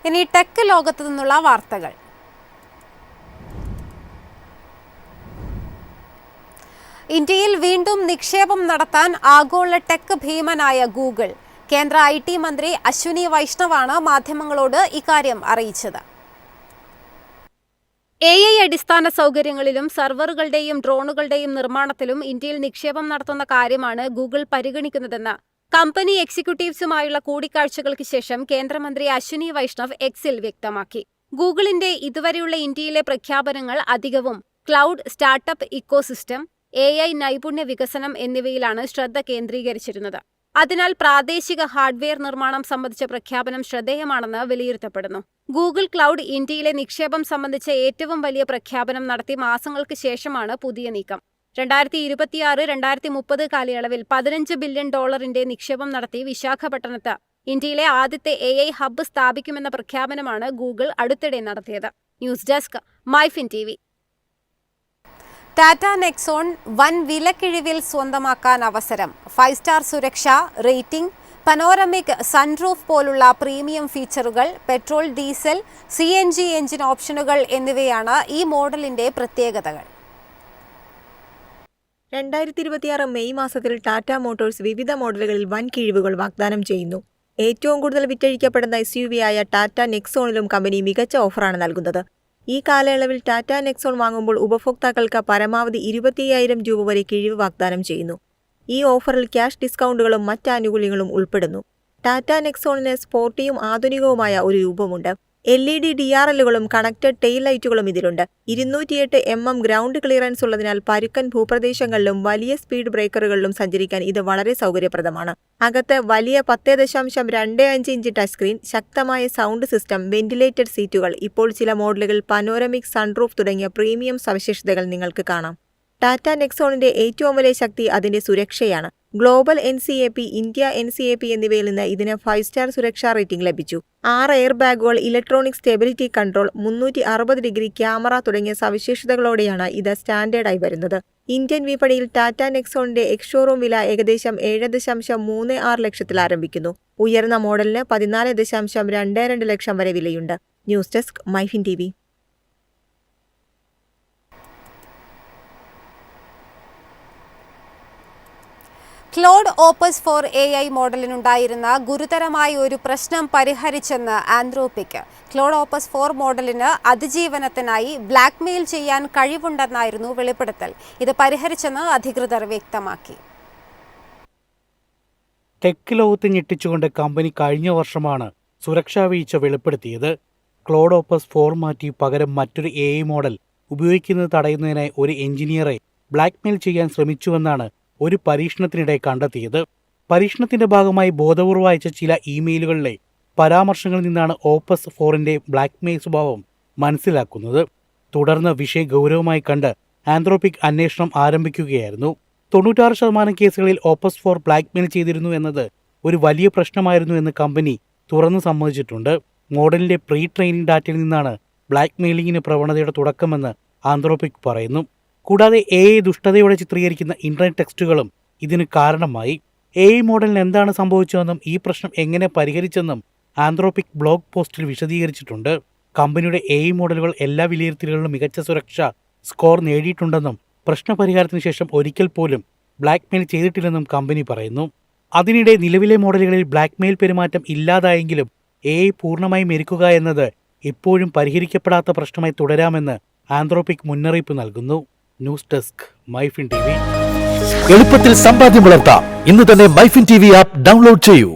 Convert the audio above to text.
ഇനി ടെക് ലോകത്തു നിന്നുള്ള വാർത്തകൾ. ഇന്ത്യയിൽ വീണ്ടും നിക്ഷേപം നടത്താൻ ആഗോള ടെക് ഭീമനായ ഗൂഗിൾ. കേന്ദ്ര IT മന്ത്രി അശ്വിനി വൈഷ്ണവാണ് മാധ്യമങ്ങളോട് ഇക്കാര്യം അറിയിച്ചത്. AI അടിസ്ഥാന സൗകര്യങ്ങളിലും സർവറുകളുടെയും ഡ്രോണുകളുടെയും നിർമ്മാണത്തിലും ഇന്ത്യയിൽ നിക്ഷേപം നടത്തുന്ന കാര്യമാണ് ഗൂഗിൾ പരിഗണിക്കുന്നതെന്ന് കമ്പനി എക്സിക്യൂട്ടീവ്സുമായുള്ള കൂടിക്കാഴ്ചകൾക്ക് ശേഷം കേന്ദ്രമന്ത്രി അശ്വിനി വൈഷ്ണവ് എക്സിൽ വ്യക്തമാക്കി. ഗൂഗിളിന്റെ ഇതുവരെയുള്ള ഇന്ത്യയിലെ പ്രഖ്യാപനങ്ങൾ അധികവും ക്ലൗഡ്, സ്റ്റാർട്ടപ്പ് ഇക്കോസിസ്റ്റം, AI നൈപുണ്യ വികസനം എന്നിവയിലാണ് ശ്രദ്ധ കേന്ദ്രീകരിച്ചിരുന്നത്. അതിനാൽ പ്രാദേശിക ഹാർഡ്വെയർ നിർമ്മാണം സംബന്ധിച്ച പ്രഖ്യാപനം ശ്രദ്ധേയമാണെന്ന് വിലയിരുത്തപ്പെടുന്നു. ഗൂഗിൾ ക്ലൗഡ് ഇന്ത്യയിലെ നിക്ഷേപം സംബന്ധിച്ച ഏറ്റവും വലിയ പ്രഖ്യാപനം നടത്തി മാസങ്ങൾക്ക് ശേഷമാണ് പുതിയ നീക്കം. 2026-2030 കാലയളവിൽ $15 ബില്യൺ നിക്ഷേപം നടത്തി വിശാഖപട്ടണത്ത് ഇന്ത്യയിലെ ആദ്യത്തെ AI ഹബ്ബ് സ്ഥാപിക്കുമെന്ന പ്രഖ്യാപനമാണ് ഗൂഗിൾ അടുത്തിടെ നടത്തിയത്. News desk, MyFin TV. Tata Nexon വൻ വിലക്കിഴിവിൽ സ്വന്തമാക്കാൻ അവസരം. 5 സ്റ്റാർ സുരക്ഷ, റേറ്റിംഗ്, പനോരമിക് സൺറൂഫ് പോലുള്ള പ്രീമിയം ഫീച്ചറുകൾ, പെട്രോൾ, ഡീസൽ, CNG എഞ്ചിൻ ഓപ്ഷനുകൾ എന്നിവയാണ് ഈ മോഡലിന്റെ പ്രത്യേകതകൾ. 2026 മെയ് മാസത്തിൽ ടാറ്റ മോട്ടോഴ്സ് വിവിധ മോഡലുകളിൽ വൻ കിഴിവുകൾ വാഗ്ദാനം ചെയ്യുന്നു. ഏറ്റവും കൂടുതൽ വിറ്റഴിക്കപ്പെടുന്ന SUV ആയ ടാറ്റ നെക്സോണിലും കമ്പനി മികച്ച ഓഫറാണ് നൽകുന്നത്. ഈ കാലയളവിൽ ടാറ്റ നെക്സോൺ വാങ്ങുമ്പോൾ ഉപഭോക്താക്കൾക്ക് പരമാവധി 25,000 രൂപ വരെ കിഴിവ് വാഗ്ദാനം ചെയ്യുന്നു. ഈ ഓഫറിൽ ക്യാഷ് ഡിസ്കൗണ്ടുകളും മറ്റ് ആനുകൂല്യങ്ങളും ഉൾപ്പെടുന്നു. ടാറ്റ നെക്സോണിന് സ്പോർട്ടിയും ആധുനികവുമായ ഒരു രൂപമുണ്ട്. LED DRLകളും കണക്റ്റഡ് ടെയിൽ ലൈറ്റുകളും ഇതിലുണ്ട്. 208 mm ഗ്രൗണ്ട് ക്ലിയറൻസ് ഉള്ളതിനാൽ പരുക്കൻ ഭൂപ്രദേശങ്ങളിലും വലിയ സ്പീഡ് ബ്രേക്കറുകളിലും സഞ്ചരിക്കാൻ ഇത് വളരെ സൗകര്യപ്രദമാണ്. അകത്ത് വലിയ 10.25 ഇഞ്ച് ടച്ച് സ്ക്രീൻ, ശക്തമായ സൗണ്ട് സിസ്റ്റം, വെന്റിലേറ്റഡ് സീറ്റുകൾ, ഇപ്പോൾ ചില മോഡലുകൾ പനോരമിക് സൺറൂഫ് തുടങ്ങിയ പ്രീമിയം സവിശേഷതകൾ നിങ്ങൾക്ക് കാണാം. ടാറ്റ നെക്സോണിന്റെ ഏറ്റവും വലിയ ശക്തി അതിന്റെ സുരക്ഷയാണ്. ഗ്ലോബൽ NCAP, ഇന്ത്യ NCAP എന്നിവയിൽ നിന്ന് ഇതിന് 5 സ്റ്റാർ സുരക്ഷാ റേറ്റിംഗ് ലഭിച്ചു. 6 എയർ ബാഗുകൾ, electronic stability control, 360 degree camera തുടങ്ങിയ സവിശേഷതകളോടെയാണ് ഇത് സ്റ്റാൻഡേർഡായി വരുന്നത്. ഇന്ത്യൻ വിപണിയിൽ ടാറ്റ നെക്സോണിന്റെ എക്സ്-ഷോറൂം വില ഏകദേശം 7.36 ലക്ഷത്തിൽ ആരംഭിക്കുന്നു. ഉയർന്ന മോഡലിന് 14.22 ലക്ഷം വരെ വിലയുണ്ട്. News desk, MyFin TV. Claude opus 4 AI മോഡലിനുണ്ടായിരുന്ന ഗുരുതരമായ ഒരു പ്രശ്നം പരിഹരിച്ചെന്ന് ആന്ത്രോപിക്. ക്ലോഡ് ഓപ്പസ് 4 മോഡലിന് അതിജീവനത്തിനായി ബ്ലാക്ക്മെയിൽ ചെയ്യാൻ കഴിവുണ്ടെന്നായിരുന്നു വെളിപ്പെടുത്തൽ. ഇത് പരിഹരിച്ചെന്ന് അധികൃതർ വ്യക്തമാക്കി. ടെക് ലോകത്ത് ഞെട്ടിച്ചുകൊണ്ട് കമ്പനി കഴിഞ്ഞ വർഷമാണ് സുരക്ഷാ വീഴ്ച വെളിപ്പെടുത്തിയത്. ക്ലോഡ് ഓപ്പസ് 4 മാറ്റി പകരം മറ്റൊരു AI മോഡൽ ഉപയോഗിക്കുന്നത് തടയുന്നതിനായി ഒരു എഞ്ചിനീയറെ ബ്ലാക്ക്മെയിൽ ചെയ്യാൻ ശ്രമിച്ചുവെന്നാണ് ഒരു പരീക്ഷണത്തിനിടെ കണ്ടെത്തിയത്. പരീക്ഷണത്തിന്റെ ഭാഗമായി ബോധപൂർവ്വം അയച്ച ചില ഇമെയിലുകളിലെ പരാമർശങ്ങളിൽ നിന്നാണ് ഓപ്പസ് 4ന്റെ ബ്ലാക്ക്മെയിൽ സ്വഭാവം മനസ്സിലാക്കുന്നത്. തുടർന്ന് വിഷയം ഗൗരവമായി കണ്ട് ആന്ത്രോപിക് അന്വേഷണം ആരംഭിക്കുകയായിരുന്നു. 96% കേസുകളിൽ ഓപ്പസ് 4 ബ്ലാക്ക്മെയിൽ ചെയ്തിരുന്നു എന്നത് ഒരു വലിയ പ്രശ്നമായിരുന്നു എന്ന് കമ്പനി തുറന്നു സമ്മതിച്ചിട്ടുണ്ട്. മോഡലിന്റെ പ്രീ ട്രെയിനിങ് ഡാറ്റയിൽ നിന്നാണ് ബ്ലാക്ക്മെയിലിംഗിന് പ്രവണതയുടെ തുടക്കമെന്ന് ആന്ത്രോപിക് പറയുന്നു. കൂടാതെ AI ദുഷ്ടതയോടെ ചിത്രീകരിക്കുന്ന ഇന്റർനെറ്റ് ടെക്സ്റ്റുകളും ഇതിന് കാരണമായി. AI മോഡലിന് എന്താണ് സംഭവിച്ചതെന്നും ഈ പ്രശ്നം എങ്ങനെ പരിഹരിച്ചെന്നും ആന്ത്രോപിക് ബ്ലോഗ് പോസ്റ്റിൽ വിശദീകരിച്ചിട്ടുണ്ട്. കമ്പനിയുടെ AI മോഡലുകൾ എല്ലാ വിലയിരുത്തലുകളിലും മികച്ച സുരക്ഷാ സ്കോർ നേടിയിട്ടുണ്ടെന്നും പ്രശ്നപരിഹാരത്തിന് ശേഷം ഒരിക്കൽ പോലും ബ്ലാക്ക്മെയിൽ ചെയ്തിട്ടില്ലെന്നും കമ്പനി പറയുന്നു. അതിനിടെ നിലവിലെ മോഡലുകളിൽ ബ്ലാക്ക്മെയിൽ പെരുമാറ്റം ഇല്ലാതായെങ്കിലും AI പൂർണ്ണമായും മെരുക്കുക എന്നത് ഇപ്പോഴും പരിഹരിക്കപ്പെടാത്ത പ്രശ്നമായി തുടരാമെന്ന് ആന്ത്രോപിക് മുന്നറിയിപ്പ് നൽകുന്നു. News desk, MyFin TV. എളുപ്പത്തിൽ സമ്പാദ്യം വളർത്താം. ഇന്ന് തന്നെ മൈഫിൻ TV ആപ്പ് ഡൗൺലോഡ് ചെയ്യൂ.